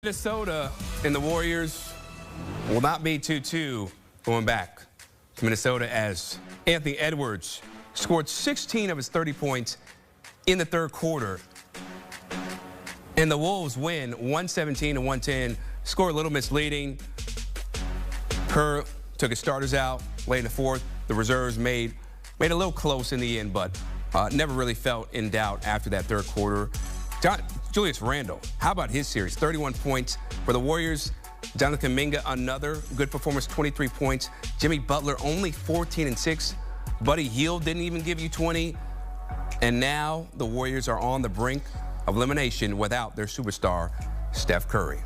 Minnesota and the Warriors will not be 2-2 going back to Minnesota as Anthony Edwards scored 16 of his 30 points in the third quarter. And the Wolves win 117-110. Score a little misleading. Kerr took his starters out late in the fourth. The reserves made a little close in the end, but never really felt in doubt after that third quarter. Julius Randle, how about his series? 31 points for the Warriors. Jonathan Minga, another good performance, 23 points. Jimmy Butler, only 14 and 6. Buddy Hield didn't even give you 20. And now the Warriors are on the brink of elimination without their superstar, Steph Curry.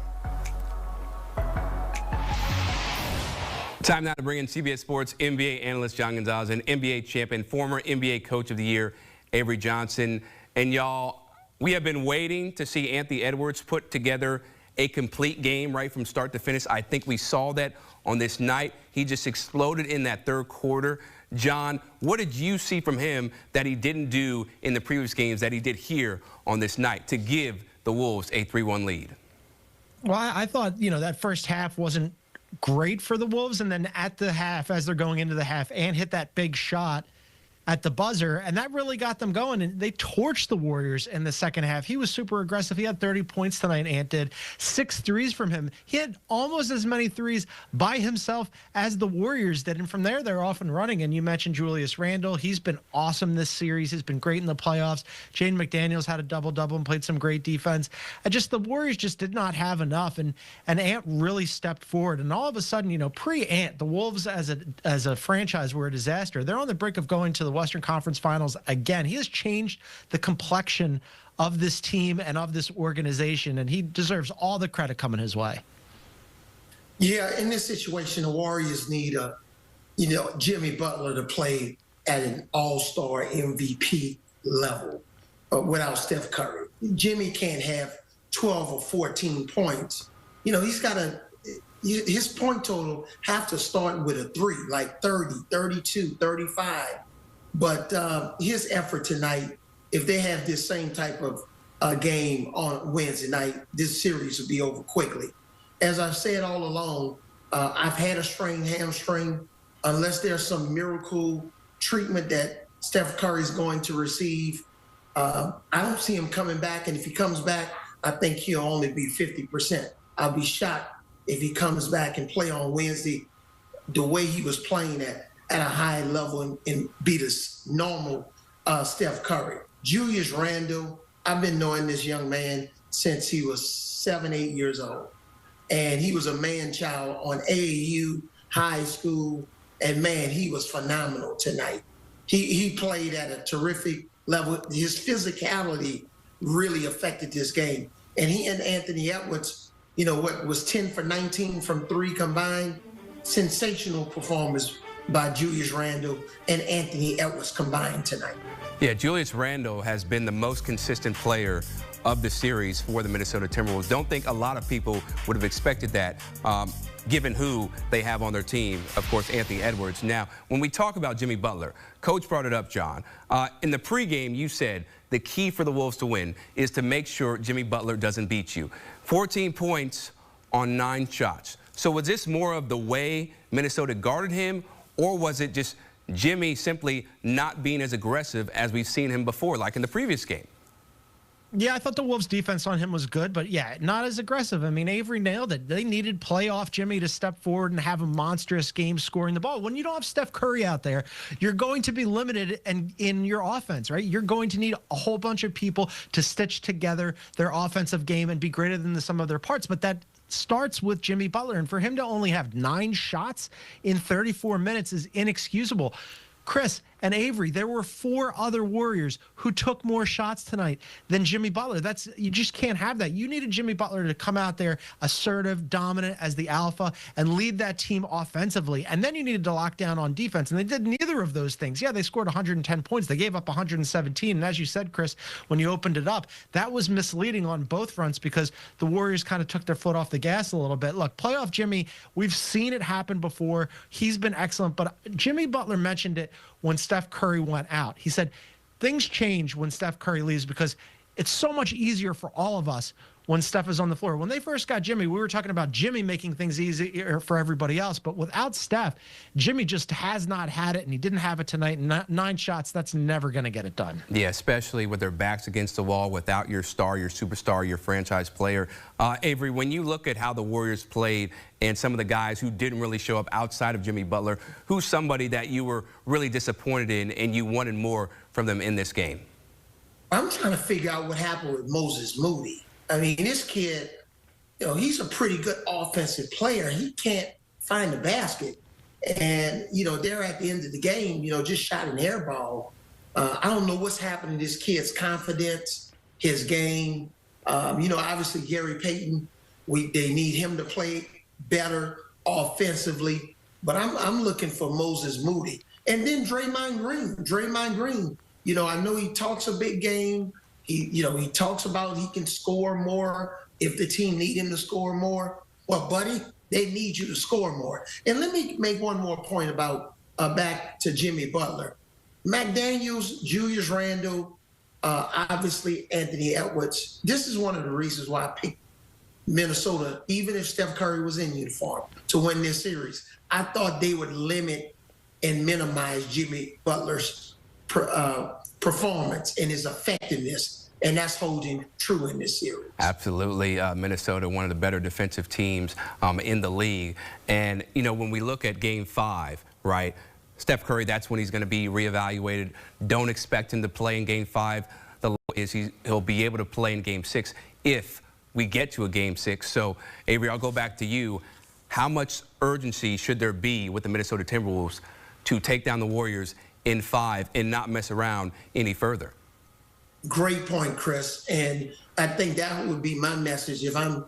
Time now to bring in CBS Sports NBA analyst John Gonzalez and NBA champion, former NBA Coach of the Year, Avery Johnson. And y'all, we have been waiting to see Anthony Edwards put together a complete game right from start to finish. I think we saw that on this night. He just exploded in that third quarter. John, what did you see from him that he didn't do in the previous games that he did here on this night to give the Wolves a 3-1 lead? Well, I thought, that first half wasn't great for the Wolves. And then at the half, as they're going into the half, Ant hit that big shot at the buzzer, and that really got them going. And they torched the Warriors in the second half. He was super aggressive. He had 30 points tonight, Ant did. 6 threes from him. He had almost as many threes by himself as the Warriors did. And from there, they're off and running. And you mentioned Julius Randle. He's been awesome this series. He's been great in the playoffs. Jaden McDaniels had a double-double and played some great defense. The Warriors just did not have enough. And Ant really stepped forward. And all of a sudden, pre-Ant, the Wolves as a franchise were a disaster. They're on the brink of going to the Western Conference Finals again. He has changed the complexion of this team and of this organization, and he deserves all the credit coming his way. Yeah, in this situation, the Warriors need Jimmy Butler to play at an all-star MVP level without Steph Curry. Jimmy can't have 12 or 14 points. His point total have to start with a 3, like 30, 32, 35. But his effort tonight, if they have this same type of game on Wednesday night, this series will be over quickly. As I've said all along, I've had a strained hamstring. Unless there's some miracle treatment that Steph Curry is going to receive, I don't see him coming back. And if he comes back, I think he'll only be 50%. I'll be shocked if he comes back and play on Wednesday the way he was playing at a high level and beat a normal Steph Curry. Julius Randle, I've been knowing this young man since he was 7, 8 years old. And he was a man-child on AAU, high school, and man, he was phenomenal tonight. He played at a terrific level. His physicality really affected this game. And he and Anthony Edwards, what was 10 for 19 from 3 combined, sensational performance by Julius Randle and Anthony Edwards combined tonight. Yeah, Julius Randle has been the most consistent player of the series for the Minnesota Timberwolves. Don't think a lot of people would have expected that, given who they have on their team, of course, Anthony Edwards. Now, when we talk about Jimmy Butler, Coach brought it up, John. In the pregame, you said the key for the Wolves to win is to make sure Jimmy Butler doesn't beat you. 14 points on 9 shots. So was this more of the way Minnesota guarded him, or was it just Jimmy simply not being as aggressive as we've seen him before, like in the previous game? Yeah, I thought the Wolves' defense on him was good, but yeah, not as aggressive. I mean, Avery nailed it. They needed playoff Jimmy to step forward and have a monstrous game scoring the ball. When you don't have Steph Curry out there, you're going to be limited in your offense, right? You're going to need a whole bunch of people to stitch together their offensive game and be greater than the sum of their parts, but that starts with Jimmy Butler, and for him to only have 9 shots in 34 minutes is inexcusable. Chris and Avery, there were 4 other Warriors who took more shots tonight than Jimmy Butler. You just can't have that. You needed Jimmy Butler to come out there assertive, dominant as the alpha, and lead that team offensively. And then you needed to lock down on defense, and they did neither of those things. Yeah, they scored 110 points. They gave up 117. And as you said, Chris, when you opened it up, that was misleading on both fronts because the Warriors kind of took their foot off the gas a little bit. Look, playoff Jimmy, we've seen it happen before. He's been excellent, but Jimmy Butler mentioned it when Steph Curry went out. He said things change when Steph Curry leaves because it's so much easier for all of us when Steph is on the floor. When they first got Jimmy, we were talking about Jimmy making things easier for everybody else. But without Steph, Jimmy just has not had it, and he didn't have it tonight. 9 shots, that's never going to get it done. Yeah, especially with their backs against the wall, without your star, your superstar, your franchise player. Avery, when you look at how the Warriors played and some of the guys who didn't really show up outside of Jimmy Butler, who's somebody that you were really disappointed in and you wanted more from them in this game? I'm trying to figure out what happened with Moses Moody. I mean, this kid, you know, he's a pretty good offensive player. He can't find the basket. And, you know, they're at the end of the game, you know, just shot an air ball. I don't know what's happening to this kid's confidence, his game. You know, obviously Gary Payton, they need him to play better offensively. But I'm looking for Moses Moody. And then Draymond Green. You know, I know he talks a big game. He talks about he can score more if the team need him to score more. Well, buddy, they need you to score more. And let me make one more point about back to Jimmy Butler. McDaniels, Julius Randle, obviously Anthony Edwards. This is one of the reasons why I picked Minnesota, even if Steph Curry was in uniform, to win this series. I thought they would limit and minimize Jimmy Butler's performance and his effectiveness, and that's holding true in this series. Absolutely. Minnesota, one of the better defensive teams in the league. And, you know, when we look at Game 5, right, Steph Curry, that's when he's going to be reevaluated. Don't expect him to play in Game 5. The low is he'll be able to play in Game 6 if we get to a Game 6. So, Avery, I'll go back to you. How much urgency should there be with the Minnesota Timberwolves to take down the Warriors in 5 and not mess around any further? Great point, Chris. And I think that would be my message if I'm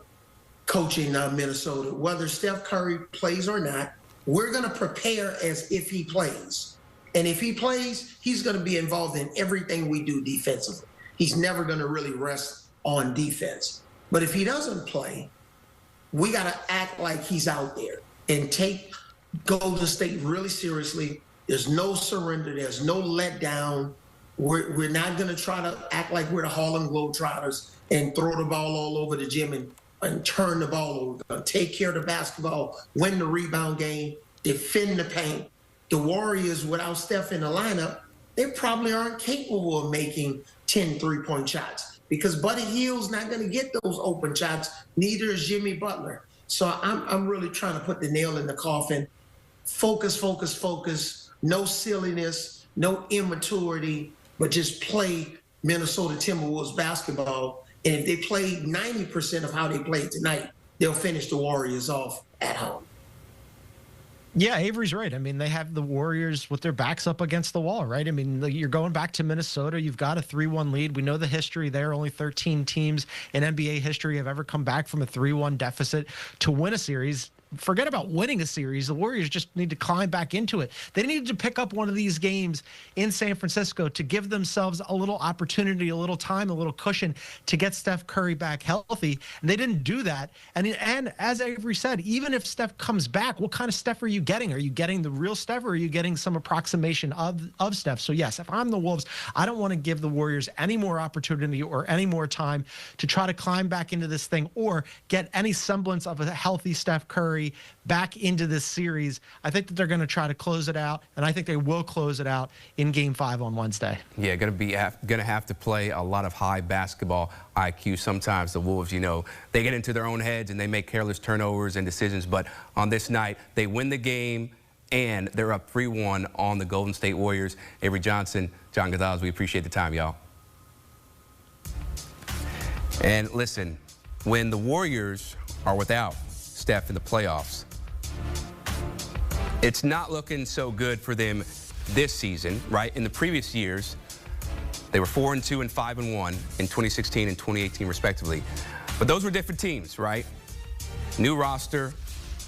coaching Minnesota. Whether Steph Curry plays or not, we're going to prepare as if he plays. And if he plays, he's going to be involved in everything we do defensively. He's never going to really rest on defense. But if he doesn't play, we got to act like he's out there and take Golden State really seriously. There's no surrender. There's no letdown. We're not going to try to act like we're the Harlem Globetrotters and throw the ball all over the gym and turn the ball over. We're going to take care of the basketball, win the rebound game, defend the paint. The Warriors, without Steph in the lineup, they probably aren't capable of making 10 three-point shots because Buddy Hield's not going to get those open shots. Neither is Jimmy Butler. So I'm really trying to put the nail in the coffin. Focus, focus, focus. No silliness, no immaturity, but just play Minnesota Timberwolves basketball. And if they play 90% of how they played tonight, they'll finish the Warriors off at home. Yeah, Avery's right. I mean, they have the Warriors with their backs up against the wall, right? I mean, you're going back to Minnesota. You've got a 3-1 lead. We know the history there. Only 13 teams in NBA history have ever come back from a 3-1 deficit to win a series. Forget about winning a series. The Warriors just need to climb back into it. They needed to pick up one of these games in San Francisco to give themselves a little opportunity, a little time, a little cushion to get Steph Curry back healthy. And they didn't do that. And as Avery said, even if Steph comes back, what kind of Steph are you getting? Are you getting the real Steph, or are you getting some approximation of Steph? So yes, if I'm the Wolves, I don't want to give the Warriors any more opportunity or any more time to try to climb back into this thing or get any semblance of a healthy Steph Curry back into this series. I think that they're going to try to close it out, and I think they will close it out in Game 5 on Wednesday. Yeah, going to have to play a lot of high basketball IQ. Sometimes the Wolves, you know, they get into their own heads and they make careless turnovers and decisions, but on this night, they win the game and they're up 3-1 on the Golden State Warriors. Avery Johnson, John Gonzalez, we appreciate the time, y'all. And listen, when the Warriors are without Steph in the playoffs, it's not looking so good for them this season, right? In the previous years, they were 4-2 and 5-1 in 2016 and 2018, respectively. But those were different teams, right? New roster,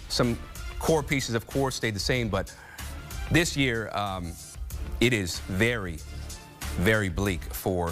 some core pieces, of course, stayed the same. But this year, it is very, very bleak for